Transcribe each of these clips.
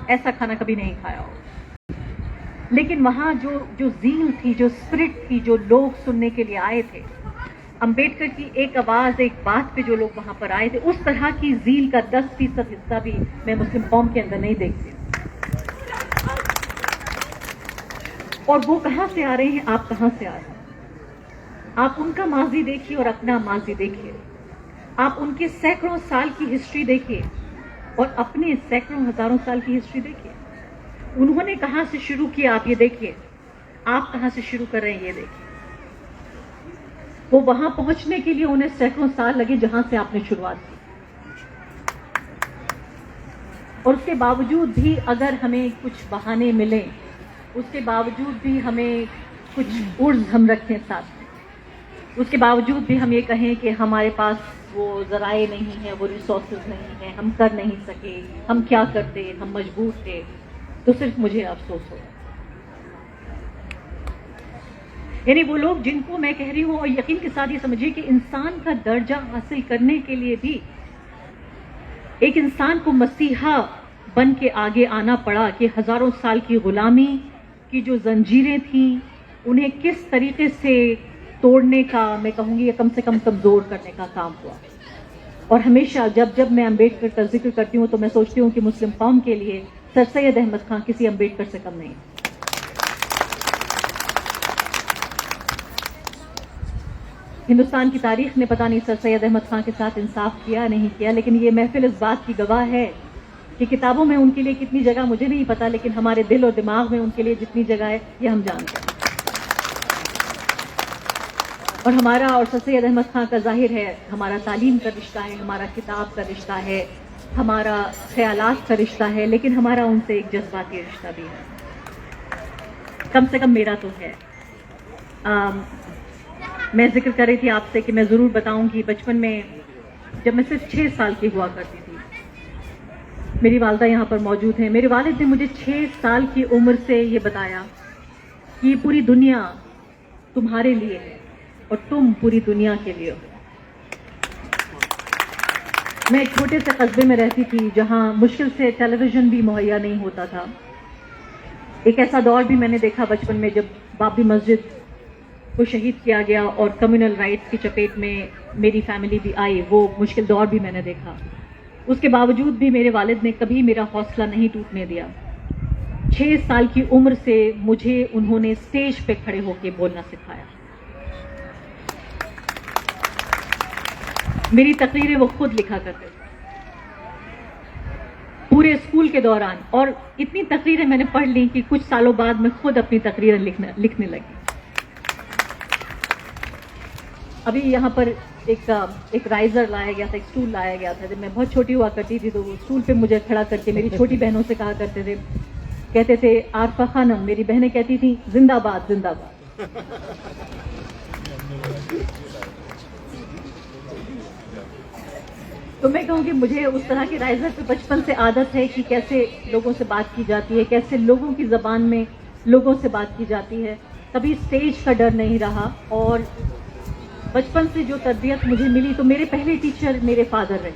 ایسا کھانا کبھی نہیں کھایا ہو، لیکن وہاں جو زیل تھی، جو اسپرٹ تھی، جو لوگ سننے کے لیے آئے تھے، امبیڈکر کی ایک آواز، ایک بات پہ جو لوگ وہاں پر آئے تھے، اس طرح کی زیل کا 10% حصہ بھی میں مسلم قوم کے اندر نہیں دیکھتی. اور وہ کہاں سے آ رہے ہیں، آپ کہاں سے آ رہے ہیں؟ آپ ان کا ماضی دیکھیے اور اپنا ماضی دیکھیے. آپ ان کے سینکڑوں سال کی ہسٹری دیکھیے اور اپنے سینکڑوں ہزاروں سال کی ہسٹری دیکھیے. انہوں نے کہاں سے شروع کیا آپ یہ دیکھیے، آپ کہاں سے شروع کر رہے ہیں یہ دیکھیے. وہ وہاں پہنچنے کے لیے انہیں سینکڑوں سال لگے جہاں سے آپ نے شروعات کی. اور اس کے باوجود بھی اگر ہمیں کچھ بہانے ملیں، اس کے باوجود بھی ہمیں کچھ عرض ہم رکھیں ساتھ میں، اس کے باوجود بھی ہم یہ کہیں کہ ہمارے پاس وہ ذرائع نہیں ہیں، وہ ریسورسز نہیں ہیں، ہم کر نہیں سکے، ہم کیا کرتے، ہم مجبور تھے، تو صرف مجھے افسوس ہو. یعنی وہ لوگ جن کو میں کہہ رہی ہوں، اور یقین کے ساتھ یہ سمجھیے کہ انسان کا درجہ حاصل کرنے کے لیے بھی ایک انسان کو مسیحا بن کے آگے آنا پڑا کہ ہزاروں سال کی غلامی کی جو زنجیریں تھیں انہیں کس طریقے سے توڑنے کا، میں کہوں گی، یا کم سے کم کمزور کرنے کا کام ہوا. اور ہمیشہ جب میں امبیڈکر کا ذکر کرتی ہوں تو میں سوچتی ہوں کہ مسلم قوم کے لیے سر سید احمد خان کسی امبیڈکر سے کم نہیں. ہندوستان کی تاریخ نے پتہ نہیں سر سید احمد خان کے ساتھ انصاف کیا نہیں کیا، لیکن یہ محفل اس بات کی گواہ ہے کہ کتابوں میں ان کے لیے کتنی جگہ مجھے نہیں پتا، لیکن ہمارے دل اور دماغ میں ان کے لیے جتنی جگہ ہے یہ ہم جانتے ہیں. اور ہمارا اور سر سید احمد خان کا ظاہر ہے ہمارا تعلیم کا رشتہ ہے، ہمارا کتاب کا رشتہ ہے، ہمارا خیالات کا رشتہ ہے، لیکن ہمارا ان سے ایک جذباتی رشتہ بھی ہے. کم سے کم میرا تو ہے. میں ذکر کر رہی تھی آپ سے کہ میں ضرور بتاؤں گی، بچپن میں جب میں صرف 6 سال کی ہوا کرتی تھی، میری والدہ یہاں پر موجود ہیں، میرے والد نے مجھے 6 سال کی عمر سے یہ بتایا کہ یہ پوری دنیا تمہارے لیے ہے اور تم پوری دنیا کے لیے ہو. میں ایک چھوٹے سے قصبے میں رہتی تھی جہاں مشکل سے ٹیلی ویژن بھی مہیا نہیں ہوتا تھا. ایک ایسا دور بھی میں نے دیکھا بچپن میں جب بابری مسجد کو شہید کیا گیا اور کمیونل رائٹس کی چپیٹ میں میری فیملی بھی آئی. وہ مشکل دور بھی میں نے دیکھا. اس کے باوجود بھی میرے والد نے کبھی میرا حوصلہ نہیں ٹوٹنے دیا. 6 سال کی عمر سے مجھے انہوں نے اسٹیج پہ کھڑے ہو کے بولنا سکھایا. میری تقریریں وہ خود لکھا کرتے تھے پورے اسکول کے دوران، اور اتنی تقریریں میں نے پڑھ لی کہ کچھ سالوں بعد میں خود اپنی تقریریں لکھنے لگی. ابھی یہاں پر ایک رائزر لایا گیا تھا، ایک اسٹول لایا گیا تھا. جب میں بہت چھوٹی ہوا کرتی تھی تو وہ اسٹول پہ مجھے کھڑا کر کے میری چھوٹی بہنوں سے کہا کرتے تھے، کہتے تھے عارفہ خانم، میری بہنیں کہتی تھیں زندہ باد زندہ باد. تو میں کہوں کہ مجھے اس طرح کی رائزر پہ بچپن سے عادت ہے کہ کیسے لوگوں سے بات کی جاتی ہے، کیسے لوگوں کی زبان میں لوگوں سے بات کی جاتی ہے. کبھی اسٹیج کا ڈر نہیں رہا. اور بچپن سے جو تربیت مجھے ملی، تو میرے پہلے ٹیچر میرے فادر رہے.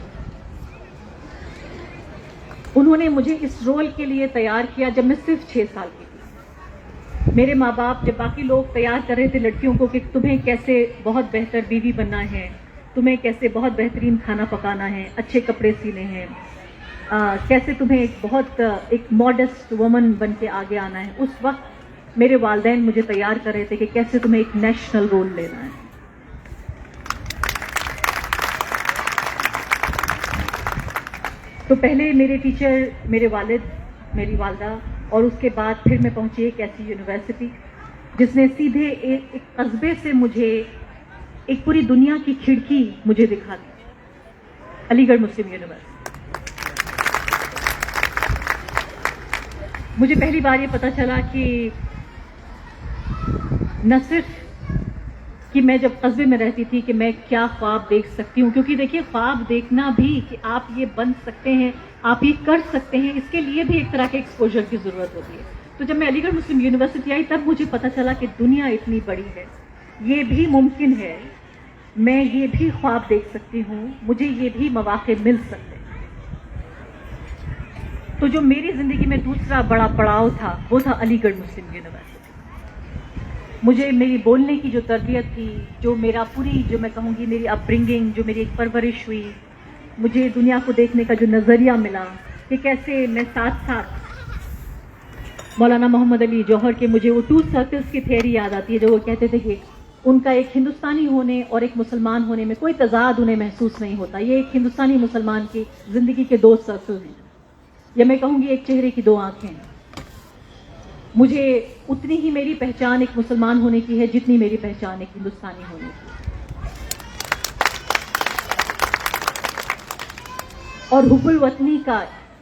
انہوں نے مجھے اس رول کے لیے تیار کیا جب میں صرف 6 سال کی تھی. میرے ماں باپ جب باقی لوگ تیار کر رہے تھے لڑکیوں کو کہ تمہیں کیسے بہت بہتر بیوی بننا ہے، تمہیں کیسے بہت بہترین کھانا پکانا ہے، اچھے کپڑے سینے ہیں، کیسے تمہیں ایک ماڈسٹ وومن بن کے آگے آنا ہے، اس وقت میرے والدین مجھے تیار کر رہے تھے کہ کیسے تمہیں ایک نیشنل رول لینا ہے. تو پہلے میرے ٹیچر میرے والد، میری والدہ، اور اس کے بعد پھر میں پہنچی ایک ایسی یونیورسٹی جس نے سیدھے ایک قصبے سے مجھے ایک پوری دنیا کی کھڑکی مجھے دکھا دی، علی گڑھ مسلم یونیورسٹی. مجھے پہلی بار یہ پتا چلا کہ نہ صرف کہ میں جب قصبے میں رہتی تھی کہ میں کیا خواب دیکھ سکتی ہوں، کیونکہ دیکھیے خواب دیکھنا بھی کہ آپ یہ بن سکتے ہیں، آپ یہ کر سکتے ہیں، اس کے لیے بھی ایک طرح کے ایکسپوجر کی ضرورت ہوتی ہے. تو جب میں علی گڑھ مسلم یونیورسٹی آئی تب مجھے پتا چلا کہ دنیا اتنی بڑی ہے، یہ بھی ممکن ہے، میں یہ بھی خواب دیکھ سکتی ہوں، مجھے یہ بھی مواقع مل سکتے ہیں. تو جو میری زندگی میں دوسرا بڑا پڑاؤ تھا وہ تھا علی گڑھ مسلم یونیورسٹی. مجھے میری بولنے کی جو تربیت تھی، جو میرا پوری جو میں کہوں گی میری اپ برنگنگ، جو میری ایک پرورش ہوئی، مجھے دنیا کو دیکھنے کا جو نظریہ ملا کہ کیسے میں ساتھ ساتھ مولانا محمد علی جوہر کے مجھے وہ 2 سرکلز کی تھیوری یاد آتی ہے جو وہ کہتے تھے کہ ان کا ایک ہندوستانی ہونے اور ایک مسلمان ہونے میں کوئی تضاد انہیں محسوس نہیں ہوتا. یہ ایک ہندوستانی مسلمان کی زندگی کے 2 سرکل ہیں، یا میں کہوں گی ایک چہرے کی 2 آنکھیں ہیں. مجھے اتنی ہی میری پہچان ایک مسلمان ہونے کی ہے جتنی میری پہچان ایک ہندوستانی ہونے کی. اور حب الوطنی کا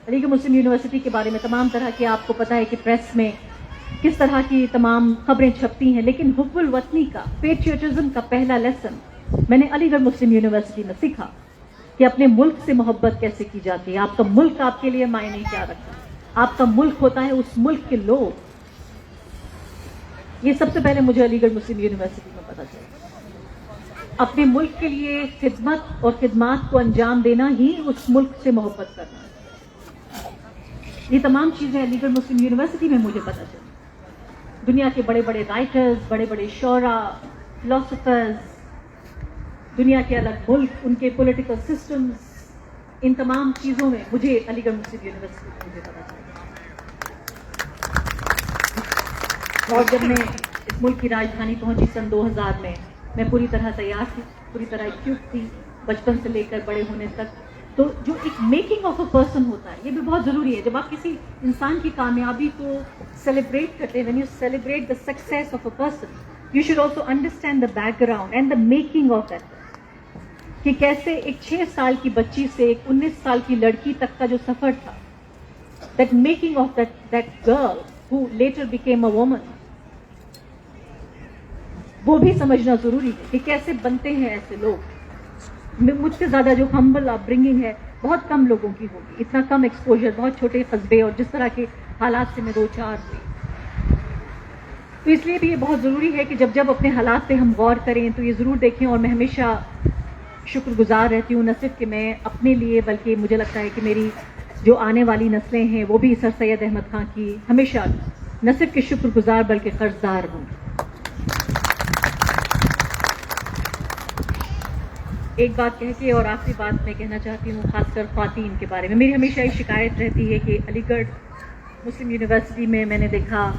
علی گڑھ مسلم یونیورسٹی کے بارے میں تمام طرح کے آپ کو پتہ ہے کہ پریس میں کس طرح کی تمام خبریں چھپتی ہیں، لیکن حب الوطنی کا، پیٹریوٹزم کا پہلا لیسن میں نے علی گڑھ مسلم یونیورسٹی میں سیکھا کہ اپنے ملک سے محبت کیسے کی جاتی ہے. آپ کا ملک آپ کے لیے معنی کیا رکھتا ہے، آپ کا ملک ہوتا ہے اس ملک کے لوگ. یہ سب سے پہلے مجھے علی گڑھ مسلم یونیورسٹی میں پتہ چلا. اپنے ملک کے لیے خدمت اور خدمات کو انجام دینا ہی اس ملک سے محبت کرنا. یہ تمام چیزیں علی گڑھ مسلم یونیورسٹی میں مجھے پتہ چلی. دنیا کے بڑے بڑے رائٹرز، بڑے بڑے شعراء، فلاسفرز، دنیا کے الگ ملک، ان کے پولیٹیکل سسٹمز، ان تمام چیزوں میں مجھے علی گڑھ مسلم یونیورسٹی میں مجھے پتہ چلا. اور جب میں اس ملک کی راجدھانی پہنچی سن 2000 میں پوری طرح تیار تھی، پوری طرح ایکوپ تھی، بچپن سے لے کر بڑے ہونے تک. تو جو ایک میکنگ آف اے پرسن ہوتا ہے، یہ بھی بہت ضروری ہے. جب آپ کسی انسان کی کامیابی کو سیلیبریٹ کرتے ہیں، when you celebrate the success of a person, you should also understand the background and the making of that. کہ کیسے ایک 6 سال کی بچی سے ایک 19 سال کی لڑکی تک کا جو سفر تھا، that making of that girl who later became a woman، وہ بھی سمجھنا ضروری ہے کہ کیسے بنتے ہیں ایسے لوگ. مجھ سے زیادہ جو ہمبل اپ برنگنگ ہے بہت کم لوگوں کی ہوگی، اتنا کم ایکسپوجر، بہت چھوٹے قصبے اور جس طرح کے حالات سے میں 2-4 ہوئی. تو اس لیے بھی یہ بہت ضروری ہے کہ جب اپنے حالات پہ ہم غور کریں تو یہ ضرور دیکھیں. اور میں ہمیشہ شکر گزار رہتی ہوں، نہ صرف کہ میں اپنے لیے بلکہ مجھے لگتا ہے کہ میری جو آنے والی نسلیں ہیں وہ بھی سر سید احمد خان کی ہمیشہ نہ صرف کہ شکر گزار بلکہ قرضدار ہوں. ایک بات کہہ کے اور آخری بات میں کہنا چاہتی ہوں، خاص کر خواتین کے بارے میں. میری ہمیشہ ایک شکایت رہتی ہے کہ علی گڑھ مسلم یونیورسٹی میں نے دیکھا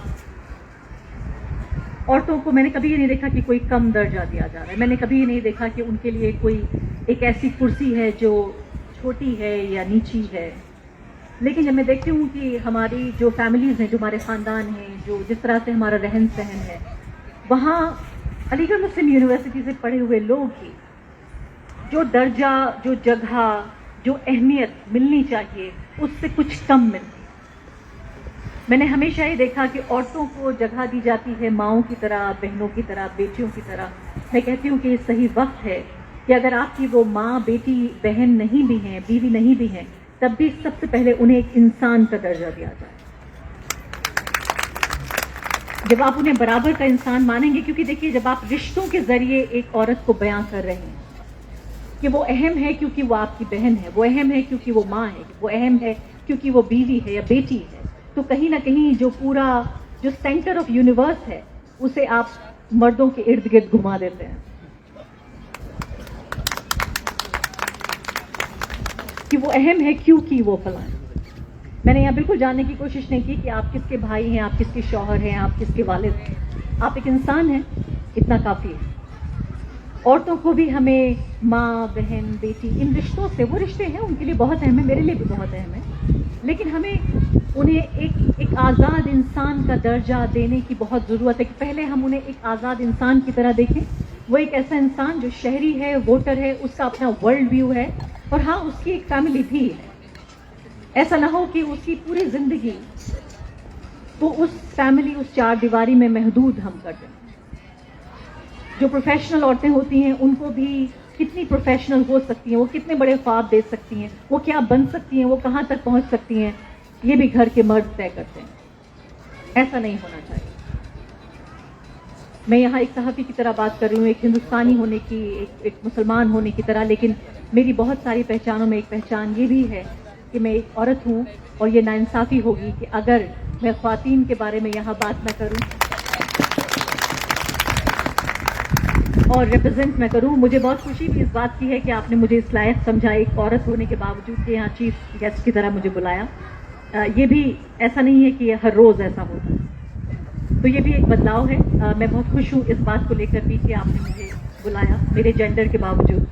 عورتوں کو، میں نے کبھی یہ نہیں دیکھا کہ کوئی کم درجہ دیا جا رہا ہے. میں نے کبھی یہ نہیں دیکھا کہ ان کے لیے کوئی ایک ایسی کرسی ہے جو چھوٹی ہے یا نیچی ہے. لیکن جب میں دیکھتی ہوں کہ ہماری جو فیملیز ہیں، جو ہمارے خاندان ہیں، جو جس طرح سے ہمارا رہن سہن ہے، وہاں علی گڑھ مسلم یونیورسٹی سے پڑھے ہوئے لوگ ہی جو درجہ، جو جگہ، جو اہمیت ملنی چاہیے اس سے کچھ کم ملتی. میں نے ہمیشہ یہ دیکھا کہ عورتوں کو جگہ دی جاتی ہے ماؤں کی طرح، بہنوں کی طرح، بیٹیوں کی طرح. میں کہتی ہوں کہ یہ صحیح وقت ہے کہ اگر آپ کی وہ ماں، بیٹی، بہن نہیں بھی ہیں، بیوی نہیں بھی ہیں، تب بھی سب سے پہلے انہیں ایک انسان کا درجہ دیا جائے. جب آپ انہیں برابر کا انسان مانیں گے، کیونکہ دیکھیے جب آپ رشتوں کے ذریعے ایک عورت کو بیان کر رہے ہیں کہ وہ اہم ہے کیونکہ وہ آپ کی بہن ہے، وہ اہم ہے کیونکہ وہ ماں ہے، وہ اہم ہے کیونکہ وہ بیوی ہے یا بیٹی ہے، تو کہیں نہ کہیں جو پورا جو سینٹر آف یونیورس ہے اسے آپ مردوں کے ارد گرد گھما دیتے ہیں کہ وہ اہم ہے کیونکہ وہ فلاں. میں نے یہاں بالکل جاننے کی کوشش نہیں کی کہ آپ کس کے بھائی ہیں، آپ کس کے شوہر ہیں، آپ کس کے والد ہیں. آپ ایک انسان ہیں، اتنا کافی ہے. عورتوں کو بھی ہمیں ماں، بہن، بیٹی، ان رشتوں سے، وہ رشتے ہیں ان کے لیے بہت اہم ہیں، میرے لیے بھی بہت اہم ہے، لیکن ہمیں انہیں ایک آزاد انسان کا درجہ دینے کی بہت ضرورت ہے کہ پہلے ہم انہیں ایک آزاد انسان کی طرح دیکھیں. وہ ایک ایسا انسان جو شہری ہے، ووٹر ہے، اس کا اپنا ورلڈ ویو ہے، اور ہاں اس کی ایک فیملی بھی ہے. ایسا نہ ہو کہ اس کی پوری زندگی وہ اس فیملی، اس 4 دیواری میں محدود ہم کر دیں. جو پروفیشنل عورتیں ہوتی ہیں ان کو بھی کتنی پروفیشنل ہو سکتی ہیں، وہ کتنے بڑے خواب دے سکتی ہیں، وہ کیا بن سکتی ہیں، وہ کہاں تک پہنچ سکتی ہیں، یہ بھی گھر کے مرد طے کرتے ہیں. ایسا نہیں ہونا چاہیے. میں یہاں ایک صحافی کی طرح بات کر رہی ہوں، ایک ہندوستانی ہونے کی، ایک مسلمان ہونے کی طرح، لیکن میری بہت ساری پہچانوں میں ایک پہچان یہ بھی ہے کہ میں ایک عورت ہوں اور یہ ناانصافی ہوگی کہ اگر میں خواتین کے بارے میں یہاں بات نہ کروں اور ریپرزینٹ نہ کروں. مجھے بہت خوشی بھی اس بات کی ہے کہ آپ نے مجھے اس لائق سمجھا ایک عورت ہونے کے باوجود کہ یہاں چیف گیسٹ کی طرح مجھے بلایا. یہ بھی ایسا نہیں ہے کہ یہ ہر روز ایسا ہوتا ہے, تو یہ بھی ایک بدلاؤ ہے. میں بہت خوش ہوں اس بات کو لے کر بھی کہ آپ نے مجھے بلایا میرے جینڈر کے باوجود.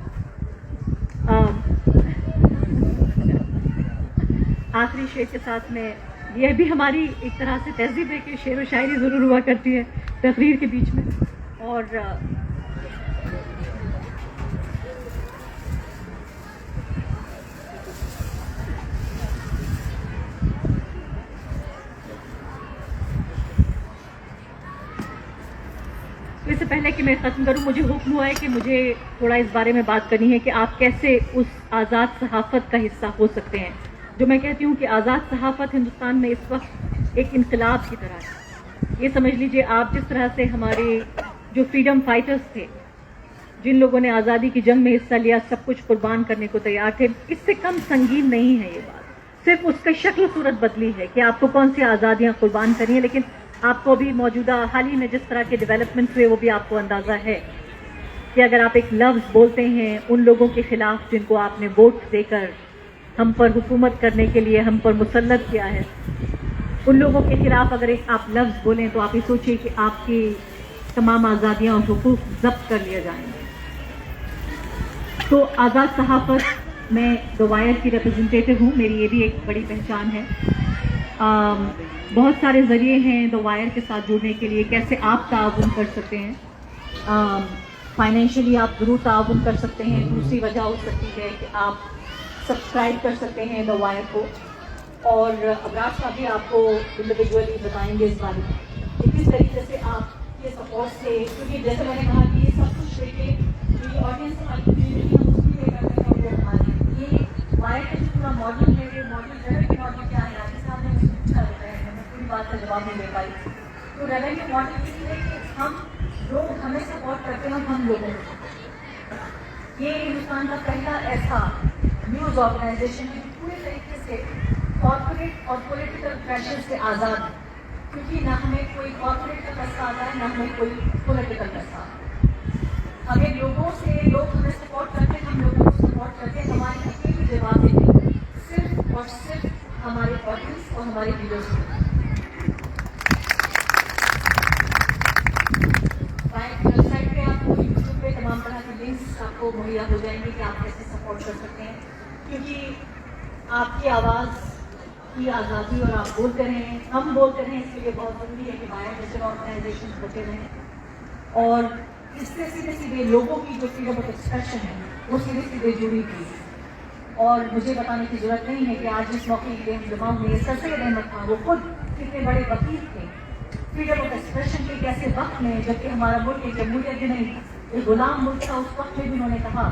آخری شعر کے ساتھ میں یہ بھی ہماری ایک طرح سے تہذیب ہے کہ شعر و شاعری ضرور ہوا کرتی ہے تقریر کے بیچ میں. اور اس سے پہلے کہ میں ختم کروں, مجھے حکم ہوا ہے کہ مجھے تھوڑا اس بارے میں بات کرنی ہے کہ آپ کیسے اس آزاد صحافت کا حصہ ہو سکتے ہیں جو میں کہتی ہوں کہ آزاد صحافت ہندوستان میں اس وقت ایک انقلاب کی طرح ہے. یہ سمجھ لیجئے آپ جس طرح سے ہمارے جو فریڈم فائٹرز تھے, جن لوگوں نے آزادی کی جنگ میں حصہ لیا, سب کچھ قربان کرنے کو تیار تھے, اس سے کم سنگین نہیں ہے یہ بات. صرف اس کی شکل و صورت بدلی ہے کہ آپ کو کون سی آزادیاں قربان کرنی ہیں, لیکن آپ کو بھی موجودہ حال ہی میں جس طرح کے ڈیولپمنٹ ہوئے وہ بھی آپ کو اندازہ ہے کہ اگر آپ ایک لفظ بولتے ہیں ان لوگوں کے خلاف جن کو آپ نے ووٹ دے کر ہم پر حکومت کرنے کے لیے ہم پر مسلط کیا ہے, ان لوگوں کے خلاف اگر ایک آپ لفظ بولیں تو آپ یہ سوچیں کہ آپ کی تمام آزادیاں اور حقوق ضبط کر لیے جائیں گے. تو آزاد صحافت میں دی وائر کی ریپرزنٹیٹیو ہوں, میری یہ بھی ایک بڑی پہچان ہے. بہت سارے ذریعے ہیں دی وائر کے ساتھ جڑنے کے لیے. کیسے آپ تعاون کر سکتے ہیں؟ فائنینشلی آپ ضرور تعاون کر سکتے ہیں. دوسری وجہ ہو سکتی ہے کہ آپ سبسکرائب کر سکتے ہیں دی وائر کو, اور ابراج کا بھی آپ کو انڈیویجولی بتائیں گے اس بارے میں کہ کس طریقے سے آپ یہ سپورٹ سے, کیونکہ جیسے میں نے کہا کہ یہ سب کچھ دیکھے یہ آڈینس ہماری کمیونٹی ہم اس کی لے کرتے ہیں اور وہ ہماری یہ وائر کا جو پورا ماڈل ہے, یہ ماڈل ریونیو ماڈل کیا ہے راجی صاحب نے مجھے پوچھا ہوتا ہے, میں پوری بات کا جواب نہیں دے پائی. تو ریونیو ماڈل یہ ہے کہ ہم لوگ ہمیں سپورٹ کرتے ہیں, ہم لوگوں کو. یہ ہندوستان کا پہلا ایسا نیوز آرگنائزیشن ہے جو پورے طریقے سے کارپوریٹ اور پولیٹیکل پریشر سے آزاد ہے, کیونکہ نہ ہمیں کوئی کارپوریٹ کا پیسہ آتا ہے نہ ہمیں کوئی پولیٹیکل پیسہ آتا ہے. ہمیں لوگوں سے, لوگ ہمیں سپورٹ کرتے ہیں, ہم لوگوں کو سپورٹ کرتے ہیں. ہماری اکیلی جوابدہی صرف اور صرف ہمارے آڈینس اور ہمارے ویڈیوز سے. ویب سائٹ پہ آپ کو یوٹیوب پہ تمام طرح کے لنکس آپ کو مہیا ہو جائیں گے کہ آپ کیسے سپورٹ کر سکتے ہیں, کیونکہ آپ کی آواز کی آزادی اور آپ بولتے رہیں, ہم بولتے رہیں, اس کے لیے بہت ضروری ہے کہ باہر جیسے آرگنائزیشن ہوتے رہیں. اور اس سے سیدھے سیدھے لوگوں کی جو فریڈم آف ایکسپریشن ہے وہ سیدھے سیدھے جڑی ہوئی ہے. اور مجھے بتانے کی ضرورت نہیں ہے کہ آج جس موقع کے لیے ہم جمع ہوئے, سر سید احمد خان وہ خود کتنے بڑے وکیل تھے فریڈم آف ایکسپریشن کے ایسے وقت میں جبکہ ہمارا ملک ایک جمہوریت بھی نہیں, ایک غلام ملک تھا, اس وقت میں بھی انہوں نے کہا,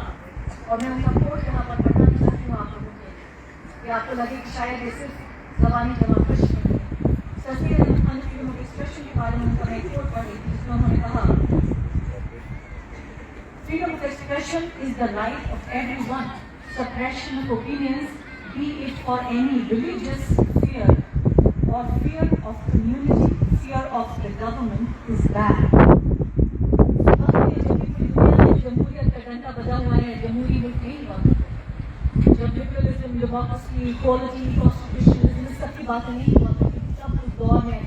اور میں ان کا کوٹ یہاں پر بتانا چاہتی ہوں آپ لوگوں کو کہ آپ کو لگے کہ شاید یہ صرف زبانی جمع کش نہیں ہے. Sir Syed Ahmad Khan freedom of expression کے بارے میں ان کا میں ایک کوٹ پڑھی جس میں انہوں نے کہا, freedom of expression is the right of everyone. Suppression of opinions, be it for any religious fear or fear of community, fear of the government, is bad. جمہوریت کا ڈنڈا بجا ہوا ہے, جمہوری ملک نہیں ہوا. جب لبرلزم, ڈیموکریسی, ایکوالٹی, کانسٹیٹیوشنلزم, اس سب کی باتیں نہیں ہوا کرتی, سب اس دور میں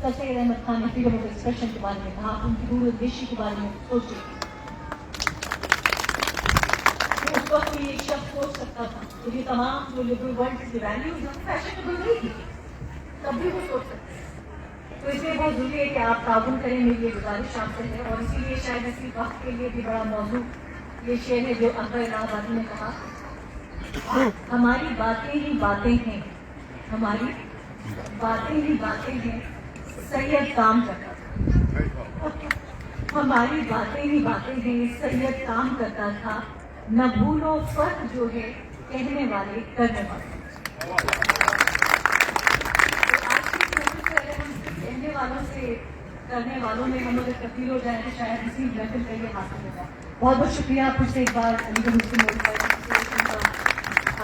سر سید احمد خان نے فریڈم آف ایکسپریشن کے بارے میں کہا. ان کی دور اندیشی کے بارے میں سوچے. اس وقت بھی ایک شخص سوچ سکتا تھا کہ یہ تمام جو لبرل ورلڈ کی ویلیوز ہیں فیشنیبل نہیں تھی, تب بھی وہ سوچ سکتے. تو اس لیے بہت ضروری ہے کہ آپ تعاون کریں, میری یہ گزارش آپ سے ہے. اور اسی لیے شاید اسی وقت کے لیے بھی بڑا موضوع یہ شعر ہے جو اکبر الہ آبادی نے کہا, ہماری باتیں ہی باتیں ہیں, ہماری باتیں ہی باتیں ہیں, سید کام کرتا تھا. ہماری باتیں ہی باتیں ہیں, سید کام کرتا تھا, نہ بھولو فرق جو ہے کہنے والے کرنے والے. کہنے والوں سے کرنے والوں میں ہم اگر تبدیل ہو جائیں تو شاید اسی محفل کا یہ حاصل ہوگا. بہت بہت شکریہ آپ سے ایک بار علی گڑھ مسلم کا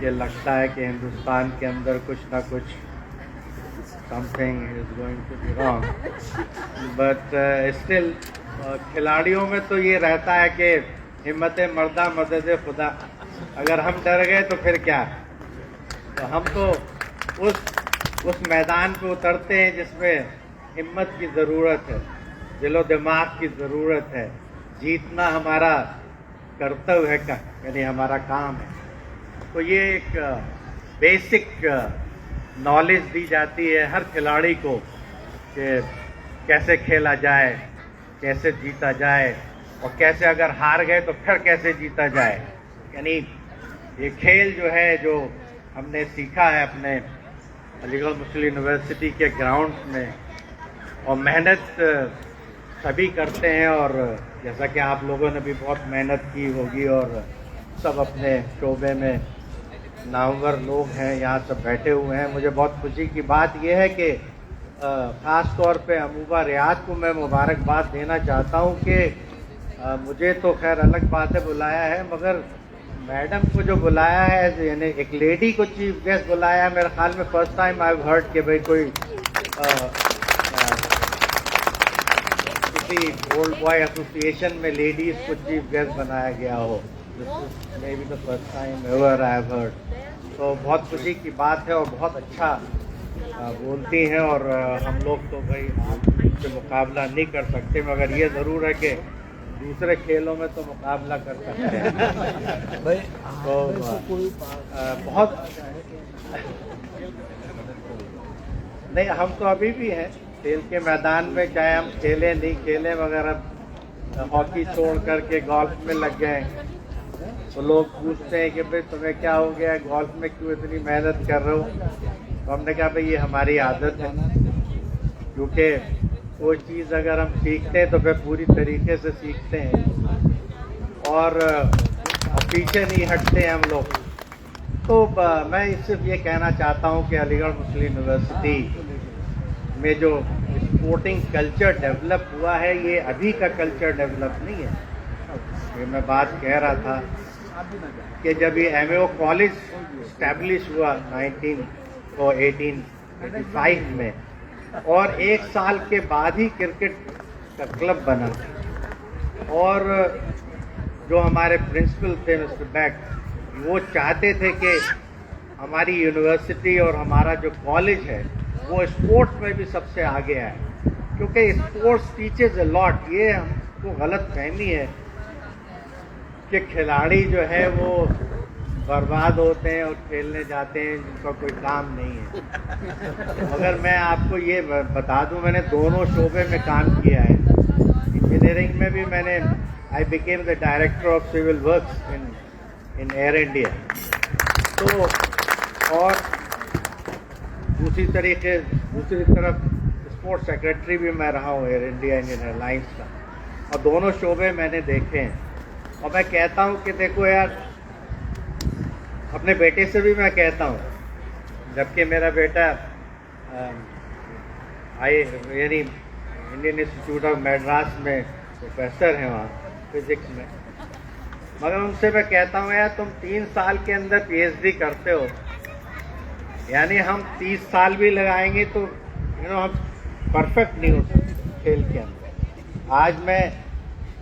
یہ لگتا ہے کہ ہندوستان کے اندر کچھ نہ کچھ something is going to be wrong, but still کھلاڑیوں میں تو یہ رہتا ہے کہ ہمت مردہ مدد خدا. اگر ہم ڈر گئے تو پھر کیا؟ تو ہم تو اس میدان پہ اترتے ہیں جس میں ہمت کی ضرورت ہے، دل و دماغ کی ضرورت ہے. جیتنا ہمارا کرتو ہے، یعنی ہمارا کام ہے. تو یہ ایک بیسک نالج دی جاتی ہے ہر کھلاڑی کو کہ کیسے کھیلا جائے، کیسے جیتا جائے، اور کیسے اگر ہار گئے تو پھر کیسے جیتا جائے. یعنی یہ کھیل جو ہے جو ہم نے سیکھا ہے اپنے علی گڑھ مسلم یونیورسٹی کے گراؤنڈ میں، اور محنت سبھی کرتے ہیں، اور جیسا کہ آپ لوگوں نے بھی بہت محنت کی ہوگی، اور سب اپنے شعبے میں نامور لوگ ہیں، یہاں سب بیٹھے ہوئے ہیں. مجھے بہت خوشی کی بات یہ ہے کہ خاص طور پہ محبوبہ ریاض کو میں مبارکباد دینا چاہتا ہوں کہ مجھے تو خیر الگ بات ہے بلایا ہے، مگر میڈم کو جو بلایا ہے، یعنی ایک لیڈی کو چیف گیسٹ بلایا ہے، میرے خیال میں first time I have heard کہ بھائی کوئی کسی اولڈ بوائے ایسوسیشن میں لیڈیز کو چیف گیسٹ بنایا گیا ہو. Maybe the first time ever I have heard. تو بہت خوشی کی بات ہے، اور بہت اچھا بولتی ہیں، اور ہم لوگ تو بھائی ان سے مقابلہ نہیں کر سکتے، مگر یہ ضرور ہے کہ دوسرے کھیلوں میں تو مقابلہ کر سکتے ہیں. تو بہت نہیں، ہم تو ابھی بھی ہیں کھیل کے میدان میں، چاہے ہم کھیلیں نہیں کھیلیں، مگر اب ہاکی چھوڑ کر کے گولف میں لگ گئے. تو لوگ پوچھتے ہیں کہ بھائی تمہیں کیا ہو گیا ہے، گولف میں کیوں اتنی محنت کر رہے ہو؟ تو ہم نے کہا بھائی یہ ہماری عادت ہے، کیونکہ کوئی چیز اگر ہم سیکھتے ہیں تو پھر پوری طریقے سے سیکھتے ہیں، اور پیچھے نہیں ہٹتے ہم لوگ. تو میں صرف یہ کہنا چاہتا ہوں کہ علی گڑھ مسلم یونیورسٹی میں جو اسپورٹنگ کلچر ڈیولپ ہوا ہے، یہ ابھی کا کلچر ڈیولپ نہیں ہے. یہ میں بات کہہ رہا تھا کہ جب یہ ایم اے او کالج اسٹیبلش ہوا 1885 میں، اور 1 سال کے بعد ہی کرکٹ کا کلب بنا، اور جو ہمارے پرنسپل تھے مسٹر بیک، وہ چاہتے تھے کہ ہماری یونیورسٹی اور ہمارا جو کالج ہے وہ اسپورٹس میں بھی سب سے آگے آئے، کیونکہ اسپورٹس ٹیچز اے لاٹ. یہ ہم کو غلط فہمی ہے کہ کھلاڑی جو ہے وہ برباد ہوتے ہیں اور کھیلنے جاتے ہیں جن کا کوئی کام نہیں ہے. مگر میں آپ کو یہ بتا دوں، میں نے دونوں شعبے میں کام کیا ہے. انجینئرنگ میں بھی میں نے I became the director of civil works in Air India. تو اور دوسری طرف اسپورٹ سیکرٹری بھی میں رہا ہوں ایئر انڈیا انڈین ایئر لائنس کا، اور دونوں شعبے میں نے دیکھے ہیں. اور میں کہتا ہوں کہ دیکھو یار، اپنے بیٹے سے بھی میں کہتا ہوں، جبکہ میرا بیٹا یعنی انڈین انسٹیٹیوٹ آف میڈراس میں پروفیسر ہیں وہاں فزکس میں، مگر ان سے میں کہتا ہوں یار تم 3 سال کے اندر پی ایچ ڈی کرتے ہو، یعنی ہم 30 سال بھی لگائیں گے تو ہم پرفیکٹ نہیں ہو سکتے کھیل کے اندر. آج میں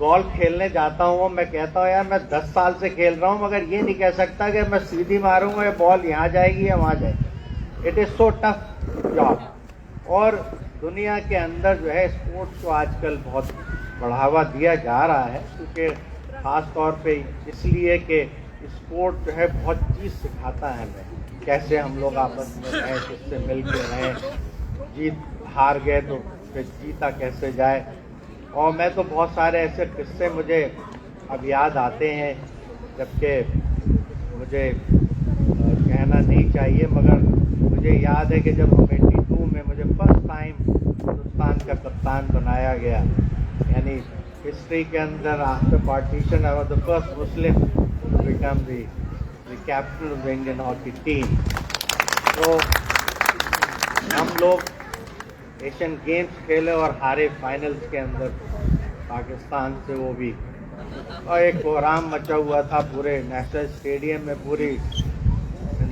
گولف کھیلنے جاتا ہوں، میں کہتا ہوں یار میں 10 سال سے کھیل رہا ہوں، مگر یہ نہیں کہہ سکتا کہ میں سیدھی ماروں گا یا بال یہاں جائے گی یا وہاں جائے گی. It is so tough job. اور دنیا کے اندر جو ہے اسپورٹس کو آج کل بہت بڑھاوا دیا جا رہا ہے، کیونکہ خاص طور پہ اس لیے کہ اسپورٹ جو ہے بہت چیز سکھاتا ہے ہمیں، کیسے ہم لوگ آپس میں رہیں، کس سے مل کے رہیں، جیت ہار گئے تو پھر جیتا کیسے جائے. اور میں تو بہت سارے ایسے قصے مجھے اب یاد آتے ہیں، جبکہ مجھے کہنا نہیں چاہیے، مگر مجھے یاد ہے کہ جب 82 میں مجھے فرسٹ ٹائم ہندوستان کا کپتان بنایا گیا، یعنی ہسٹری کے اندر after partition I was the first Muslim to become the captain of the Indian hockey team. تو ہم لوگ ایشین گیمز کھیلے اور ہارے فائنلز کے اندر پاکستان سے، وہ بھی، اور ایک کوہرام مچا ہوا تھا پورے نیشنل اسٹیڈیم میں. پوری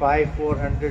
500-400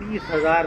30,000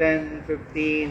10-15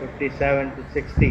57 to 60।